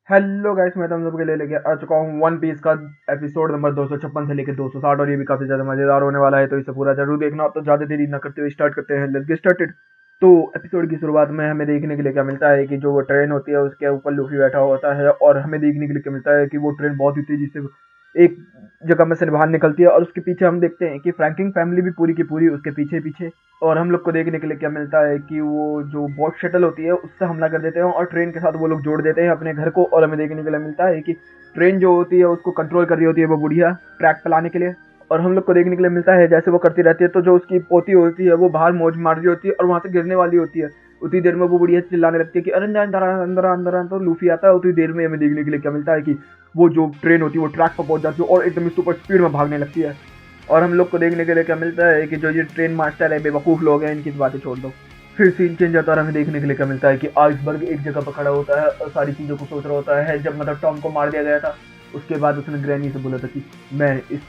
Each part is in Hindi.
हेलो गाइस, मैं तुम सबके लिए लेके आ चुका हूँ वन पीस का एपिसोड नंबर 256 से लेकर 260 और ये भी काफी ज्यादा मजेदार होने वाला है। तो इसे पूरा जरूर देखना। तो ज्यादा देरी न करते हुए स्टार्ट करते हैं। Let's get started. तो एपिसोड की शुरुआत में हमें देखने के लिए क्या मिलता है कि जो वो ट्रेन होती है उसके ऊपर लूफी बैठा होता है और हमें देखने के लिए क्या मिलता है कि वो ट्रेन बहुत ही तेजी से एक जगह में से बाहर निकलती है और उसके पीछे हम देखते हैं कि फ्रैंकलिन फैमिली भी पूरी की पूरी उसके पीछे पीछे। और हम लोग को देखने के लिए क्या मिलता है कि वो जो बॉट शटल होती है उससे हमला कर देते हैं और ट्रेन के साथ वो लोग जोड़ देते हैं अपने घर को। और हमें देखने के लिए मिलता है कि ट्रेन जो होती है उसको कंट्रोल कर रही होती है वो बुढ़िया ट्रैक पे लाने के लिए। और हम लोग को देखने के लिए मिलता है जैसे वो करती रहती है तो जो उसकी पोती होती है वो बाहर मौज मार रही होती है और वहां से गिरने वाली होती है। उतनी देर में वो बुढ़िया चिल्लाने लगती है कि अरे अंदर अंदर अंदर अंदर। तो लूफी आता है। उतनी देर में हमें देखने के लिए क्या मिलता है कि वो जो ट्रेन होती है वो ट्रैक पर पहुंच जाती है और एकदम सुपर स्पीड में भागने लगती है। और हम लोग को देखने के लिए क्या मिलता है कि जो ये ट्रेन मास्टर है बेवकूफ लोग हैं इनकी बातें छोड़ दो। फिर सीन चेंज होता है और हमें देखने के लिए क्या मिलता है कि आइसबर्ग एक जगह पर खड़ा होता है और सारी चीजों को सोच रहा होता है। जब मतलब टॉम को मार दिया गया था उसके बाद उसने ग्रैनी से बोला था कि मैं इस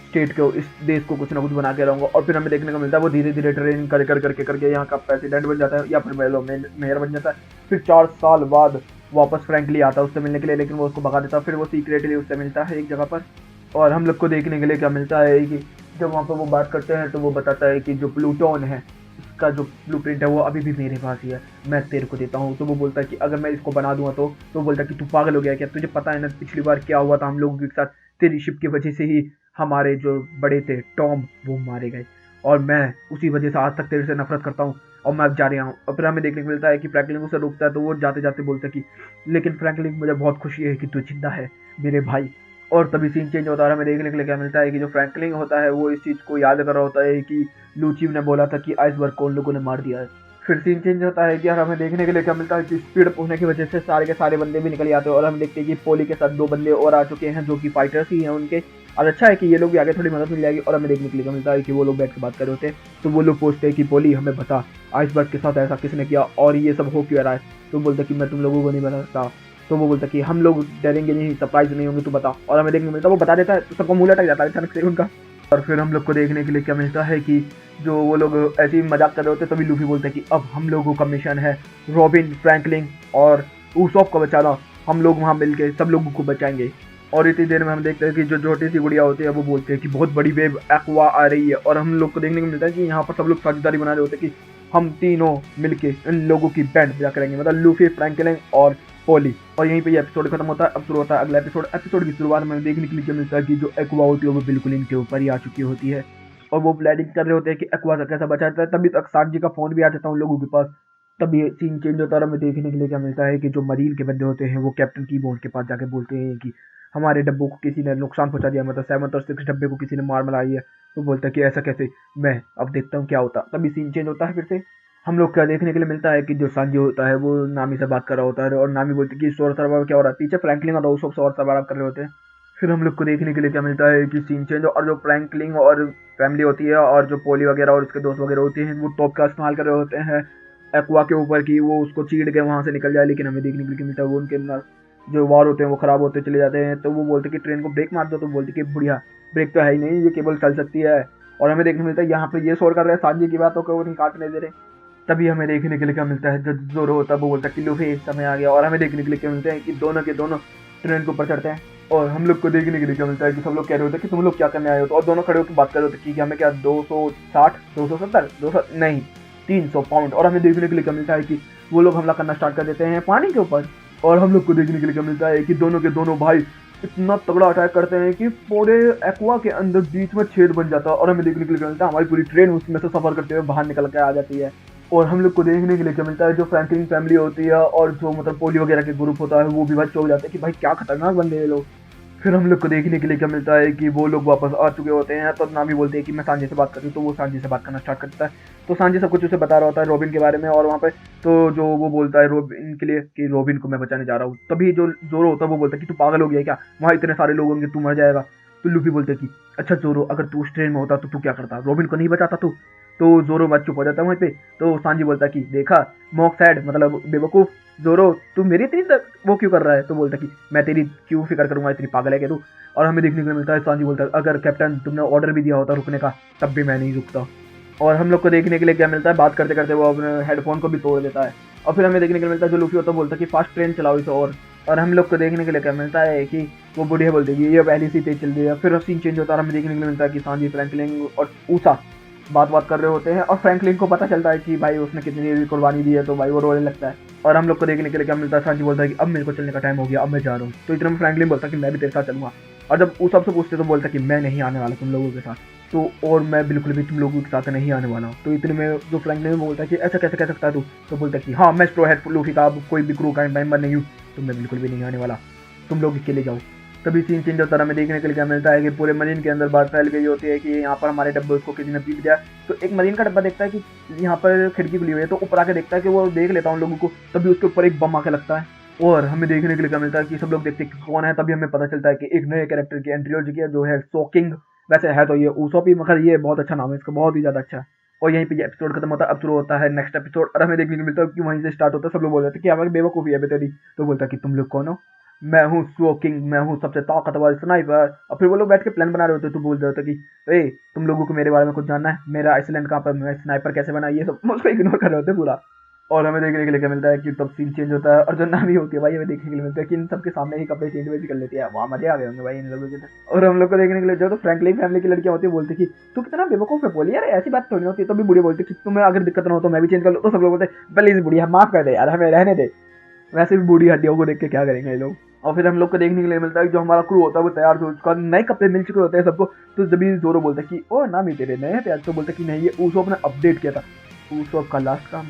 स्टेट को इस देश को कुछ ना कुछ बना के रहूंगा। और फिर हमें देखने को मिलता है वो धीरे धीरे ट्रेनिंग करके यहाँ का प्रेसिडेंट बन जाता है या फिर मेयर बन जाता है। फिर 4 साल बाद वापस फ्रैंकली आता है उससे मिलने के लिए, लेकिन वो उसको भगा देता है। फिर वो सीक्रेटली उससे मिलता है एक जगह पर। और हम लोग को देखने के लिए क्या मिलता है कि जब वहाँ पर वो बात करते हैं तो वो बताता है कि जो प्लूटोन है उसका जो ब्लूप्रिंट है वो अभी भी मेरे पास ही है, मैं तेरे को देता हूँ। तो वो बोलता है कि अगर मैं इसको बना दूंगा तो वो बोलता है कि तू पागल हो गया क्या, तुझे पता है ना पिछली बार क्या हुआ था हम लोगों के साथ, तेरी शिप की वजह से ही हमारे जो बड़े थे टॉम वो मारे गए और मैं उसी वजह से आज तक तेरे से नफरत करता हूँ और मैं अब जा रहा हूँ। और फिर हमें देखने को मिलता है कि फ्रैंकलिन उसे रोकता है तो वो जाते जाते बोलता है कि लेकिन फ्रैंकलिन मुझे बहुत खुशी है कि तू जिंदा है मेरे भाई। और तभी सीन चेंज होता है। हमें देखने के लिए क्या मिलता है कि जो फ्रैंकलिन होता है वो इस चीज़ को याद कर रहा होता है कि लूचिव ने बोला था कि आइसबर्ग को उन लोगों ने मार दिया है। फिर सीन चेंज होता है कि यार हमें देखने के लिए क्या मिलता है कि स्पीड अप होने की वजह से सारे के सारे बंदे भी निकल आते हैं और हम देखते हैं कि पोली के साथ 2 बंदे और आ चुके हैं जो कि फाइटर्स ही हैं उनके। और अच्छा है कि ये लोग भी आगे थोड़ी मदद मिल जाएगी। और हमें देखने के लिए क्या मिलता है कि वो लोग बैठ के बात कर रहे होते हैं तो वो लोग पूछते हैं कि पोली हमें बता आइसबर्ग के साथ ऐसा किसने किया और ये सब हो क्यों रहा है। तो बोलता कि मैं तुम लोगों को नहीं बता सकता। तो वो बोलता कि हम लोग डरेंगे नहीं, सरप्राइज नहीं होंगे, तू बता। और हमें देखने को मिलता है वो बता देता है तो सबका मुंह लटक जाता है अचानक से उनका। और फिर हम लोग को देखने के लिए क्या मिलता है कि जो वो लोग ऐसे ही मजाक कर रहे होते हैं तभी लूफी बोलता है कि अब हम लोगों का मिशन है रॉबिन, फ्रैंकलिन और ऊसॉप को बचाना। हम लोग वहाँ मिलके सब लोगों को बचाएंगे। और इतनी देर में हम देखते हैं कि जो छोटी सी गुड़िया होती है वो बोलते हैं कि बहुत बड़ी वेव एक्वा आ रही है। और हम लोग को देखने को मिलता है कि यहाँ पर सब लोग साझेदारी बना रहे होते हैं कि हम तीनों मिलके इन लोगों की बैंड बजा करेंगे, मतलब लूफी, फ्रैंकलिन और पोली। और यहीं पे ये एपिसोड खत्म होता है। अब शुरू होता है अगला एपिसोड। एपिसोड की शुरुआत में देखने के लिए क्या मिलता है कि जो एक्वा होती है वो बिल्कुल इनके ऊपर ही आ चुकी होती है और वो प्लानिंग कर रहे होते हैं कि एक्वा से कैसा बचा जाता है। तभी तक सांजी का फोन भी आ जाता है उन लोगों के पास। तभी सीन चेंज होता है और हमें देखने के लिए क्या मिलता है कि जो मरीन के बंदे होते हैं वो कैप्टन कीबोर्ड के पास जाके बोलते हैं कि हमारे डब्बों को किसी ने नुकसान पहुंचा दिया, मतलब 7 और 6 डब्बे को किसी ने मार मलाई है। तो बोलता है कि ऐसा कैसे, मैं अब देखता हूँ क्या होता। तभी सीन चेंज होता है फिर से। हम लोग क्या देखने के लिए मिलता है कि जो सांजी होता है वो नामी से बात कर रहा होता है और नामी बोलती है कि शोर शराबा क्या हो रहा है। पीछे फ्रैंकलिन और रोसो शोर शराबा कर रहे होते हैं। फिर हम लोग को देखने के लिए क्या मिलता है कि सीन चेंज और जो फ्रैंकलिन और फैमिली होती है और जो पोली वगैरह और उसके दोस्त वगैरह होते हैं वो टॉप का इस्तेमाल कर रहे होते हैं एक्वा के ऊपर कि वो उसको चीड़ के वहां से निकल जाए। लेकिन हमें देखने के लिए मिलता है वो उनके अंदर जो वार होते हैं वो खराब होते चले जाते हैं। तो वो बोलते कि ट्रेन को ब्रेक मार दो। तो बोलते कि बुढ़िया ब्रेक तो है ही नहीं, ये केबल चल सकती है। और हमें देखने को मिलता है यहाँ पे ये शोर कर रहे हैं सांजी की बातों को वो नहीं काटने दे रहे। तभी हमें देखने के लिए क्या मिलता है जब जोरो होता है वो बोलता है कि लूफी समय आ गया। और हमें देखने के लिए क्या मिलता है कि दोनों के दोनों ट्रेन के ऊपर चढ़ते हैं। और हम लोग को देखने के लिए क्या मिलता है कि सब लोग कह रहे होते हैं कि तुम लोग क्या करने आए हो। तो और दोनों खड़े होकर बात कर रहे होते हैं कि हमें क्या 260, 270, 200 नहीं 300 पाउंड। और हमें देखने के लिए क्या मिलता है कि वो लोग हमला करना स्टार्ट कर देते हैं पानी के ऊपर। और हम लोग को देखने के लिए क्या मिलता है कि दोनों के दोनों भाई इतना तगड़ा अटैक करते हैं कि पूरे एक्वा के अंदर बीच में छेद बन जाता है। और हमें देखने के लिए क्या मिलता है हमारी पूरी ट्रेन उसमें से सफर करते हुए बाहर निकल के आ जाती है। और हम लोग को देखने के लिए क्या मिलता है जो फ्रैंकलिन फैमिली होती है और जो मतलब पोली वगैरह के ग्रुप होता है वो भी भाई चौंक जाते हैं कि भाई क्या खतरनाक बंदे हैं लोग। फिर हम लोग को देखने के लिए क्या मिलता है कि वो लोग वापस आ चुके होते हैं। तो नामी बोलते हैं कि मैं सांजी से बात करती हूँ। तो वो सांजी से बात करना स्टार्ट करता है। तो सांजी सब कुछ उसे बता रहा होता है रॉबिन के बारे में। और वहाँ पे तो जो वो बोलता है रॉबिन के लिए कि रॉबिन को मैं बचाने जा रहा हूँ। तभी जो जोरो होता है वो बोलता है कि तू पागल हो गया क्या, वहाँ इतने सारे लोग होंगे, तू मर जाएगा। तो लूफी बोलते हैं कि अच्छा जोरो अगर तू उस ट्रेन में होता तो तू क्या करता, रॉबिन को नहीं बचाता तू। तो जोरो मत चुप हो जाता है वहीं पे। तो सांजी बोलता है कि देखा मॉक सैड मतलब बेवकूफ जोरो, तू मेरी इतनी वो क्यों कर रहा है। तो बोलता कि मैं तेरी क्यों फिक्र करूंगा, इतनी पागल है क्या तू। और हमें देखने को मिलता है सांजी बोलता है अगर कैप्टन तुमने ऑर्डर भी दिया होता रुकने का तब भी मैं नहीं रुकता। और हम लोग को देखने के लिए क्या मिलता है बात करते करते वो अपने हेडफोन को भी तोड़ देता है। और फिर हमें देखने को मिलता है जो लूफी होता है बोलता है कि फास्ट ट्रेन चलाओ इसे। और हम लोग को देखने के लिए क्या मिलता है कि वो बुढ़िया बोलती है ये पहली सी तेज चल रही है। फिर सीन चेंज होता है और हमें देखने के लिए मिलता है कि सांजी, फ्रैंकलिन और ऊसा बात कर रहे होते हैं और फ्रैंकलिन को पता चलता है कि भाई उसने कितनी कुर्बानी दी है, तो भाई वो रोने लगता है। और हम लोग को देखने के लिए क्या मिलता है, सांजी बोलता है कि अब मेरे को चलने का टाइम हो गया, अब मैं जा रहा हूँ। तो इतना में फ्रैंकलिन बोलता है कि मैं भी तेरे साथ चलूंगा। और जब ऊसा से पूछते तो बोलता है कि मैं नहीं आने वाला तुम लोगों के साथ, तो और मैं बिल्कुल भी तुम लोगों के साथ नहीं आने वाला हूँ। तो इतने में जो फ्रैंकलिन बोलता है कि ऐसा कैसे कह सकता है तू, तो बोलता है कि हाँ मैं स्ट्रॉ हैट लूफी का अब कोई भी क्रू का मेंबर नहीं हूँ, तो मैं बिल्कुल भी नहीं आने वाला, तुम लोग अकेले जाओ। तभी सीन चेंज होता है, हमें देखने के लिए क्या मिलता है कि पूरे मरीन के अंदर बात फैल गई होती है कि यहाँ पर हमारे डब्बे उसको किसी ने पीट दिया। तो एक मरीन का डब्बा देखता है कि यहाँ पर खिड़की खुली हुई है, तो ऊपर आके देखता है कि वो देख लेता है उन लोगों को। तभी उसके ऊपर एक बम आके लगता है और हमें देखने के लिए क्या मिलता है कि सब लोग देखते हैं कि कौन है। तभी हमें पता चलता है कि एक नए कैरेक्टर की एंट्री हो चुकी है जो है शॉकिंग। वैसे है तो ये ऊसॉप ही, मगर ये बहुत अच्छा नाम है इसका, बहुत ही ज्यादा अच्छा है। और यहीं पे ये एपिसोड खत्म होता है। अब शुरू होता है नेक्स्ट एपिसोड और हमें देखने को मिलता है कि वहीं से स्टार्ट होता है। सब लोग बोल रहे थे कि हमारी बेवकूफ़ी है बेतेरी। तो बोलता है कि तुम लोग कौन हो, मैं हूँ स्मोकिंग, मैं हूँ सबसे ताकतवर स्नाइपर। और फिर वो लोग बैठ के प्लान बना रहे होते तो बोल रहे होते कि ए तुम लोगों को मेरे बारे में कुछ जानना है, मेरा आइसलैंड कहाँ पर, मैं स्नाइपर कैसे बना, ये सब उसको इग्नोर कर रहे होते पूरा। और हमें देखने के लिए क्या मिलता है कि तब सीन चेंज होता है और जो नामी होती है भाई हमें देखने के लिए मिलता है कि इन सबके सामने ही कपड़े चेंज वेज कर लेती है। वहाँ मजे आ गए होंगे भाई इन लोगों के तो। और हम लोग को देखने के लिए जो तो फ्रैंकलिन फैमिली की लड़कियां होती है बोलती कि तू कितना बेवकूफ है बोली यार, ऐसी बात थोड़ी होती है। तो भी बुढ़ी बोलती कि तुम्हें अगर दिक्कत ना हो तो मैं भी चेंज कर लूँ। तो सब लोग बोलते प्लीज बुढ़िया माफ कर दे यार, हमें रहने दे। वैसे भी बूढ़ी हड्डियों को देख के क्या करेंगे ये लोग। और फिर हम लोग को देखने के लिए मिलता है कि जो हमारा क्रू होता है वो तैयार हो चुका, नए कपड़े मिल चुके होते हैं सबको। तो जब भी जोरो बोलता है कि ओ नाम ही तेरे नए हैं तैयार, तो बोलता है कि नहीं ये ऊसॉप ने अपडेट किया था, ऊसॉप का लास्ट काम।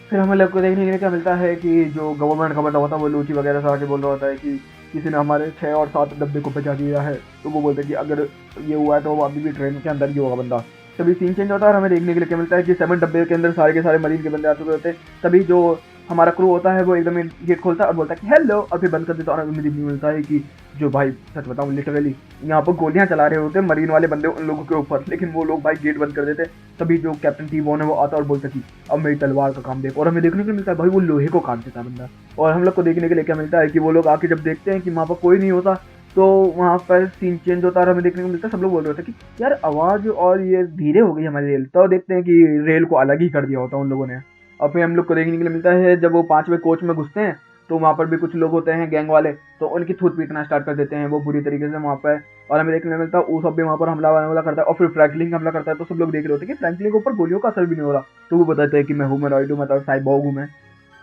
फिर हमें लोग को देखने के लिए क्या मिलता है कि जो गवर्नमेंट का बंदा होता है वो लूची वगैरह से आके बोल रहा होता है कि किसी ने हमारे 6 और 7 डब्बे को बचा दिया है। तो वो बोलते हैं कि अगर ये हुआ है तो वो अभी भी ट्रेन के अंदर ही होगा बंदा। तभी सीन चेंज होता है और हमें देखने के लिए क्या मिलता है कि 7 डब्बे के अंदर सारे के सारे मरीन के बंदे आ चुके होते हैं। तभी जो हमारा क्रू होता है वो एकदम गेट खोलता है और बोलता है कि हेलो, और फिर बंद कर देता है। और हमें देखने को मिलता है कि जो भाई सच बताऊं लिटरली यहाँ पर गोलियां चला रहे होते हैं मरीन वाले बंदे उन लोगों के ऊपर, लेकिन वो लोग भाई गेट बंद कर देते। तभी जो कैप्टन टी वॉन है वो आता और बोलता कि अब मेरी तलवार का काम देखो। और हमें देखने को मिलता है भाई वो लोहे को काट देता है बंदा। और हम लोग को देखने के लिए क्या मिलता है कि वो लोग आके जब देखते हैं कि वहाँ पर कोई नहीं होता, तो वहाँ पर सीन चेंज होता है और हमें देखने को मिलता है सब लोग बोल रहे होते हैं कि यार आवाज़ और ये धीरे हो गई हमारी रेल। तो देखते हैं कि रेल को अलग ही कर दिया होता है उन लोगों ने। और फिर हम लोग को देखने के लिए मिलता है जब वो 5वें कोच में घुसते हैं तो वहाँ पर भी कुछ लोग होते हैं गैंग वाले, तो उनकी थूत पीटना स्टार्ट कर देते हैं वो बुरी तरीके से वहाँ पर। और हमें देखने को मिलता है ऊसॉप भी वहाँ पर हमला करता है और फिर फ्रैंकलिन हमला करता है। तो सब लोग देख रहे होते हैं कि फ्रैंकलिन के ऊपर गोलियों का असर भी नहीं हो रहा। तो वो बताते हैं कि मैं ह्यूमनॉइड हूँ, मतलब साइबॉर्ग हूँ मैं।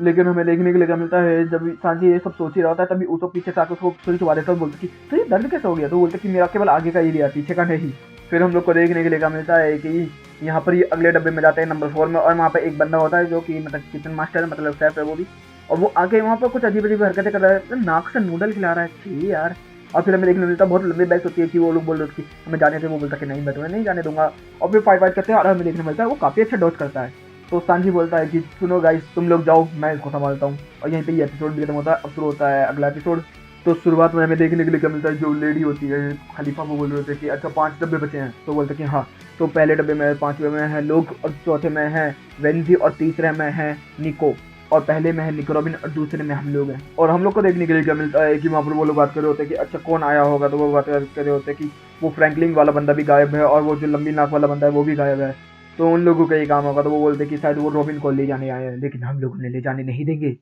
लेकिन हमें देखने के लिए क्या मिलता है जब सांची ये सब सोच ही रहा होता है तभी ऊसॉप पीछे से आकर उसको सुई चुबा देता है और बोलता है कि तो ये दर्द कैसे हो गया। तो बोलते कि मेरा केवल आगे का एरिया, पीछे का नहीं। फिर हम लोग को देखने के लिए क्या मिलता है कि यहाँ पर ये अगले डब्बे में जाते हैं नंबर 4 में, और वहाँ पर एक बंदा होता है जो कि मतलब किचन मास्टर है, मतलब शेफ है वो भी। और वो आके वहाँ पर कुछ अजीब अजीब हरकतें कर रहा है, नाक से नूडल खिला रहा है छी यार। और फिर हमें देखने को मिलता है बहुत लंबी बैग्स होती है कि वो लोग बोल रहे हैं कि हमें जाने थे, वो बोलता है कि नहीं मैं तुम्हें नहीं जाने दूंगा। और फिर फाइट करते हैं और हमें देखने को मिलता है वो काफ़ी अच्छा डॉज करता है। तो सांजी बोलता है कि सुनो गाइस तुम लोग जाओ मैं इसको संभालता हूँ। और यहीं पे ये एपिसोड भी खत्म होता है। अब शुरू होता है अगला एपिसोड। तो शुरुआत में हमें देखने के लिए क्या मिलता है, जो लेडी होती है खलीफा वो बोल रहे थे कि अच्छा 5 डब्बे बचे हैं। तो बोलते कि हाँ, तो पहले डब्बे में 5वें में है लोग, और चौथे में है वेंजी, और तीसरे में है निको, और पहले में है निक रॉबिन, और दूसरे में हम लोग हैं। और हम लोग को देखने के लिए क्या मिलता है कि वहाँ पर वो लोग बात कर रहे होते हैं कि अच्छा कौन आया होगा। तो वो बात कर रहे होते हैं कि वो फ्रैंकलिन वाला बंदा भी गायब है और वो जो लंबी नाक वाला बंदा है वो भी गायब है, तो उन लोगों का ये काम होगा। तो वो बोलते कि शायद वो रॉबिन को ले जाने आए हैं, लेकिन हम लोग उन्हें ले जाने नहीं देंगे।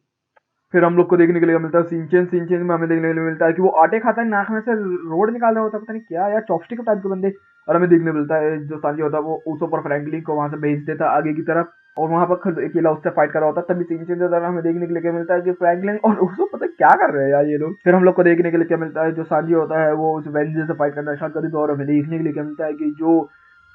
फिर हम लोग को देखने के लिए मिलता है सीन चेंज में हमें देखने के लिए मिलता है कि वो आटे खाता है, नाक में से रोड निकाल रहा होता है, पता नहीं क्या यार, चॉपस्टिक टाइप के बंदे। और हमें देखने मिलता है जो सांजी होता है वो ऊसो पर फ्रैंकलिन को वहां से भेज देता है आगे की तरफ, और वहां पर खुद अकेला उससे फाइट कर रहा होता है। तभी सीन चेंज होता है, हमें देखने के लिए क्या मिलता है कि फ्रैंकलिन और ऊसो पता क्या कर रहे हैं यार ये लोग। फिर हम लोग को देखने के लिए क्या मिलता है, जो सांजी होता है वो उस वेंजे से फाइट करना स्टार्ट कर देता है। और हमें देखने के लिए क्या मिलता है कि जो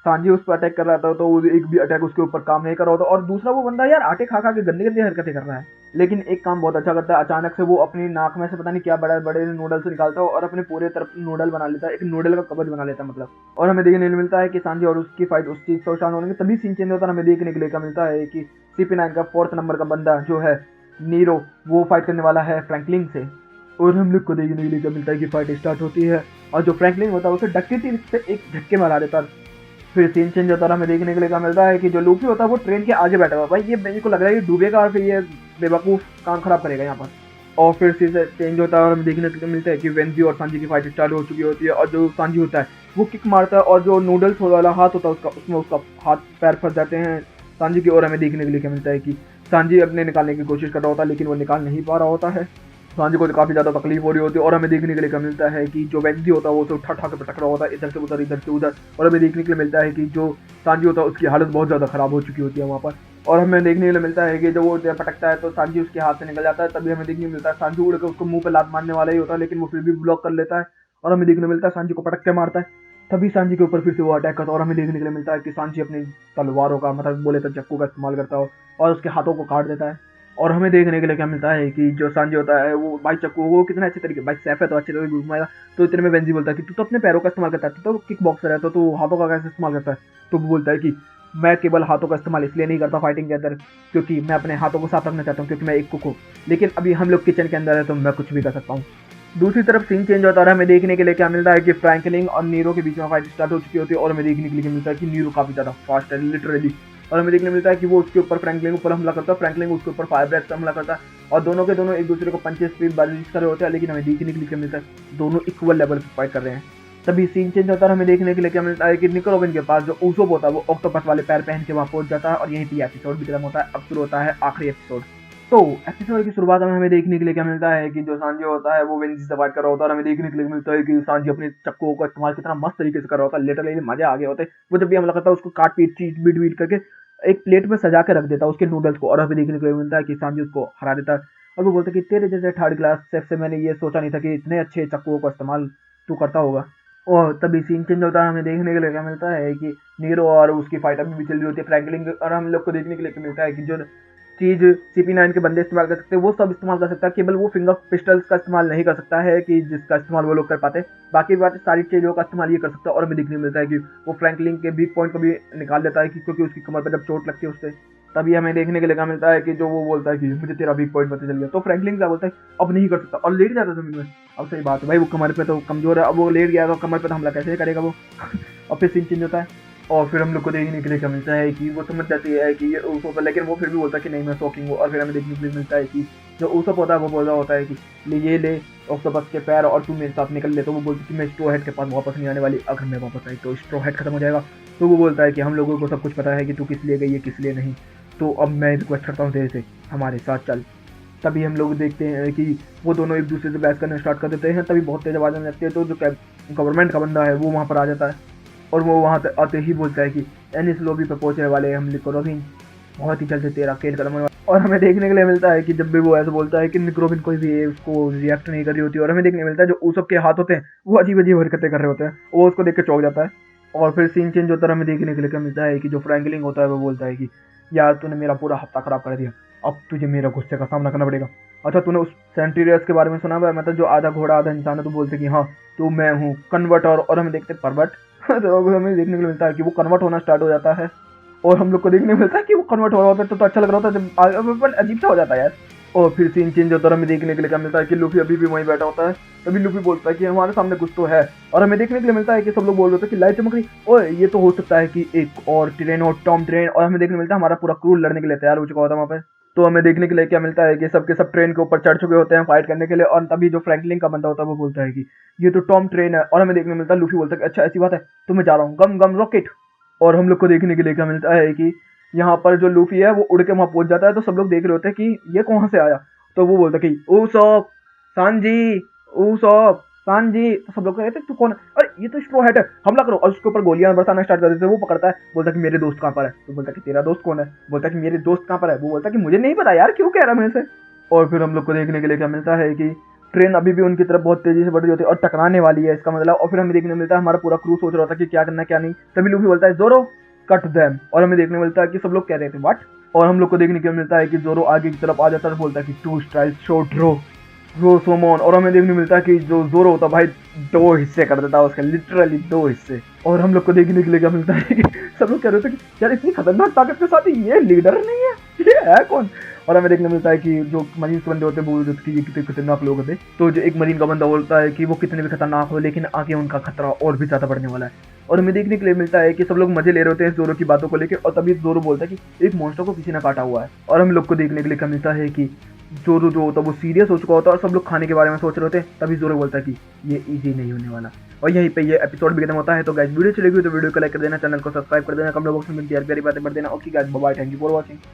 सांजी उस पर अटैक कर रहा था तो वो एक भी अटैक उसके ऊपर काम नहीं कर रहा होता, और दूसरा वो बंदा यार आटे खा खा के गंदी गंदी हरकतें कर रहा है, लेकिन एक काम बहुत अच्छा करता है। अचानक से वो अपनी नाक में से पता नहीं क्या बड़ा बड़े नूडल्स निकालता है और अपने पूरे तरफ नूडल बना लेता है, एक नूडल का कवच बना लेता है मतलब। और हमें देखने को मिलता है कि सांजी और उसकी फाइट उस चीज से शांत होने के तभी सीन चेंज होता है। हमें देखने के लिए क्या मिलता है कि CP9 का 4th नंबर का बंदा जो है नीरो, वो फाइट करने वाला है फ्रैंकलिन से। और हम लोग को देखने के लिए क्या मिलता है कि फाइट स्टार्ट होती है और जो फ्रैंकलिन होता है उसे डकती थी से एक झटके मारा देता है। फिर सीन चेंज होता है, हमें देखने के लिए क्या मिलता है कि जो लूफी होता है वो ट्रेन के आगे बैठा हुआ, भाई ये मेरे को लग रहा है ये डूबेगा और फिर ये बेवकूफ काम खराब करेगा यहाँ पर। और फिर से चेंज होता है और हमें देखने के लिए मिलता है कि वेंजी और सांजी की फाइट स्टार्ट हो चुकी होती है, और जो सांजी होता है वो किक मारता है और जो नूडल्स वाला हाथ होता है उसका, उसमें उसका हाथ पैर फंस जाते हैं सांजी की। और हमें देखने के लिए क्या मिलता है कि सांजी अपने निकालने की कोशिश कर रहा होता है लेकिन वो निकाल नहीं पा रहा होता है। सांजी को काफी ज्यादा तकलीफ हो रही होती है और हमें देखने के लिए क्या मिलता है कि जो वेंजी होता है वो उसे उठा उठा के पटक रहा होता है इधर से उधर इधर से उधर। और हमें देखने के लिए मिलता है कि जो सांजी होता है उसकी हालत बहुत ज्यादा खराब हो चुकी होती है वहाँ पर। और हमें देखने के लिए मिलता है कि जब वो पटकता है तो सांजी उसके हाथ से निकल जाता है। तभी हमें देखने को मिलता है सांजी उड़ के उसको मुंह पे लात मारने वाला ही होता है, लेकिन वो फिर भी ब्लॉक कर लेता है। और हमें देखने को मिलता है सांजी को पटक के मारता है। तभी सांजी के ऊपर फिर से वो अटैक करता है और हमें देखने के लिए मिलता है कि सांजी अपनी तलवारों का मतलब बोले तो चाकू का इस्तेमाल करता हो और उसके हाथों को काट देता है। और हमें देखने के लिए क्या मिलता है कि जो सांजी होता है वो भाई चक्कू वो कितना अच्छे तरीके भाई सैफ है तो अच्छे तरीके घुमाएगा। तो इतने में वेंजी बोलता है कि तू तो अपने पैरों का इस्तेमाल करता है, तू तो किक बॉक्सर है, तो तू हाथों का कैसे इस्तेमाल करता है। तो वो बोलता है कि मैं केवल हाथों का इस्तेमाल इसलिए नहीं करता फाइटिंग के अंदर क्योंकि मैं अपने हाथों को साफ रखना चाहता हूँ, क्योंकि मैं एक कुक हूँ। लेकिन अभी हम लोग किचन के अंदर है तो मैं कुछ भी कर सकता हूँ। दूसरी तरफ सीन चेंज होता है, हमें देखने के लिए क्या मिलता है कि फ्रैंकलिन और नीरो के बीच में फाइट स्टार्ट हो चुकी होती है। और हमें देखने के लिए मिलता है कि नीरो काफी ज्यादा फास्ट है लिटरली। और हमें देखने मिलता है कि वो उसके ऊपर फ्रैंकलिन के ऊपर हमला करता है, फ्रैंकलिन उसके ऊपर फायर ब्रेथ से हमला करता है और दोनों के दोनों एक दूसरे को पंचेस पे बारिश कर रहे होते हैं। लेकिन हमें देखने के लिए क्या मिलता है दोनों इक्वल लेवल पे फाइट कर रहे हैं। तभी सीन चेंज होता है, हमें देखने के लिए क्या मिलता है कि निको रोबिन के पास जो ऊसोप होता है वो ऑक्टोपस वाले पैर पहन के वहां पहुंच जाता है और यहीं पे एपिसोड भी खत्म होता है। अब शुरू होता है आखिरी एपिसोड। तो एपिसोड की शुरुआत में हमें देखने के लिए क्या मिलता है कि जो सांजी होता है वो वेंजी से फाइट कर रहा होता है और हमें देखने के लिए मिलता है कि सांजी अपने चक्कों का इस्तेमाल कितना मस्त तरीके से कर रहा होता है, लिटरली मजे आ गए होते हैं। वो जब भी हमला करता है उसको काट पीट चीट बीट बीट करके एक प्लेट में सजा के रख देता है उसके नूडल्स को। और हमें देखने के लिए मिलता है कि सांजी उसको हरा देता है और वो बोलता है कि तेरे जैसे थर्ड क्लास शेफ से मैंने ये सोचा नहीं था कि इतने अच्छे चक्कुओं का इस्तेमाल तू करता होगा। और तभी सीन चेंज होता है, हमें देखने के लिए क्या मिलता है कि नीरो और उसकी फाइट अभी भी चल रही होती है फ्रैंकलिन। और हम लोग को देखने के लिए क्या मिलता है कि जो चीज CP9 के बंदे इस्तेमाल कर सकते हैं वो सब इस्तेमाल कर सकता है, केवल वो फिंगर पिस्टल्स का इस्तेमाल नहीं कर सकता है कि जिसका इस्तेमाल वो लोग कर पाते हैं। बाकी बात सारी चीजों का इस्तेमाल ये कर सकता है। और हमें देखने को मिलता है कि वो फ्रैंकलिन के वीक पॉइंट को भी निकाल देता है क्योंकि उसकी कमर पर जब चोट लगती है उससे। तभी हमें देखने के लिए क्या मिलता है कि जो वो बोलता है कि मुझे तेरा वीक पॉइंट पता चल गया। तो फ्रैंकलिन क्या बोलता है अब नहीं कर सकता और लेट जाता है जमीन में। अब सही बात है भाई, वो कमर पे तो कमजोर है, अब वो लेट गया तो कमर पे तो हमला कैसे करेगा वो। और फिर सीन चेंज होता है और फिर हम लोग को देखने के लिए क्या मिलता है कि वो समझ जाती है कि ये ऊसोप है, लेकिन वो फिर भी बोलता है कि नहीं मैं शॉकिंग हूँ। और फिर हमें देखने के लिए मिलता है कि जो ऊसोप होता है वो बोल रहा होता है कि ये ले ऑक्टोपस के पैर और तू मेरे साथ निकल ले। तो वो बोलती है कि मैं स्ट्रॉ हेड के पास वापस नहीं आने वाली, अगर मैं वापस आई तो स्ट्रॉ हेड खत्म हो जाएगा। तो वो बोलता है कि हम लोगों को सब कुछ पता है कि तू किस लिए गई है किस लिए नहीं, तो अब मैं रिक्वेस्ट करता हूँ तेरे से हमारे साथ चल। तभी हम लोग देखते हैं कि वो दोनों एक दूसरे से बहस करना स्टार्ट कर देते हैं। तभी बहुत तेज आवाज आने लगती है तो जो गवर्नमेंट का बंदा है वो वहाँ पर आ जाता है और वो वहाँ आते ही बोलता है कि एनिस लॉबी पर पहुंचने वाले हम निकोरोबिन बहुत ही जल्द तेरा खेल खत्म होने वाला। और हमें देखने के लिए मिलता है कि जब भी वो ऐसा बोलता है कि निकोरोबिन कोई भी उसको रिएक्ट नहीं कर रही होती। और हमें देखने को मिलता है जो ऊसप के हाथ होते हैं वो अजीब अजीब हरकतें कर रहे होते हैं, वो उसको देख के चौंक जाता है। और फिर सीन चेंज होता है, हमें देखने के लिए क्या मिलता है कि जो फ्रैंकलिन होता है वो बोलता है कि यार तूने मेरा पूरा हफ्ता खराब कर दिया, अब तुझे मेरा गुस्से का सामना करना पड़ेगा। अच्छा तूने उस सेंटीरियस के बारे में सुना हुआ है, मतलब जो आधा घोड़ा आधा इंसान है, तो बोलते कि हाँ तो मैं हूँ कन्वर्टर। और हमें देखते परवर्ट तो हमें देखने को मिलता है कि वो कन्वर्ट होना स्टार्ट हो जाता है और हम लोग को देखने को मिलता है कि वो कन्वर्ट हो रहा होता है तो अच्छा लग रहा होता है, जब अजीब सा हो जाता है यार। और फिर सीन चेंज होता है, हमें देखने के लिए क्या मिलता है कि लूफी अभी भी वहीं बैठा होता है। तभी लूफी बोलता है कि हमारे सामने कुछ तो है। और हमें देखने के लिए मिलता है कि सब लोग बोल रहे थे कि लाइट चमक रही, ओए ये तो हो सकता है कि एक और ट्रेन और टॉम ट्रेन। और हमें देखने को मिलता है हमारा पूरा क्रू लड़ने के लिए तैयार हो चुका होता है वहाँ पे। तो हमें देखने के लिए क्या मिलता है कि सबके सब ट्रेन के ऊपर चढ़ चुके होते हैं फाइट करने के लिए। और तभी जो फ्रैंकलिन का बंदा होता है वो बोलता है कि ये तो टॉम ट्रेन है। और हमें देखने को मिलता है लूफी बोलता है कि अच्छा ऐसी बात है तो मैं जा रहा हूँ, गम गम रॉकेट। और हम लोग को देखने के लिए क्या मिलता है कि यहाँ पर जो लूफी है वो उड़ के वहां पहुंच जाता है। तो सब लोग देख रहे होते हैं कि ये कहाँ से आया। तो वो बोलता है कि ऊसोप सांजी, ऊसोप सांजी। तो सब लोग कहते हैं तू कौन है, अरे ये तो स्ट्रॉ हैट है, हमला करो। और उसके ऊपर गोलियां बरसाना स्टार्ट कर देते हैं। वो पकड़ता है, बोलता है कि मेरे दोस्त कहाँ पर है। तो बोलता है कि तेरा दोस्त कौन है, बोलता है कि मेरे दोस्त कहाँ पर है। वो बोलता है कि मुझे नहीं पता यार, क्यों कह रहा है मेरे से। और फिर हम लोग को देखने के लिए क्या मिलता है कि ट्रेन अभी भी उनकी तरफ बहुत तेजी से बढ़ रही होती है और टकराने वाली है इसका मतलब। और फिर हमें देखने को मिलता है हमारा पूरा क्रू सोच रहा था कि क्या करना है क्या नहीं। तभी लूफी बोलता है जोरो कट देम। और हमें देखने को मिलता है कि सब लोग कह रहे थे व्हाट। और हम लोग को देखने को मिलता है कि जोरो आगे की तरफ आ जाता है, बोलता है कि टू स्टाइल शो ड्रो रोसोमोन। और हमें देखने को मिलता है कि जो जोरो होता है भाई 2 हिस्से कर देता है उसके, लिटरली 2 हिस्से। और हम लोग को देखने के लिए क्या मिलता है कि सब लोग कह रहे थे कि यार इतनी खतरनाक ताकत के साथ ये लीडर नहीं है, ये है कौन। और हमें देखने मिलता है कि जो मरीन के बंदे होते हैं बोल देते कि ये कितने खतरनाक लोग होते। तो जो एक मरीन का बंदा बोलता है कि वो कितने भी खतरनाक हो लेकिन आगे उनका खतरा और भी ज्यादा बढ़ने वाला है। और हमें देखने के लिए मिलता है कि सब लोग मजे ले रहे होते हैं जोरो की बातों को लेकर। और तभी जोरो बोलता है कि एक मॉन्स्टर को किसी ने काटा हुआ है। और हम लोग को देखने के लिए क्या मिलता है कि जोरो जो होता है वो सीरियस हो चुका होता है और सब लोग खाने के बारे में सोच रहे होते हैं। तभी जोरो बोलता है कि ये इजी नहीं होने वाला। और यहीं पे ये एपिसोड भी खत्म होता है। तो गाइस वीडियो चलेगी तो वीडियो को लाइक कर देना, चैनल को सब्सक्राइब कर देना, कमेंट बॉक्स में प्यारी प्यारी बातें बढ़ देना। Okay guys bye bye, thank you for watching.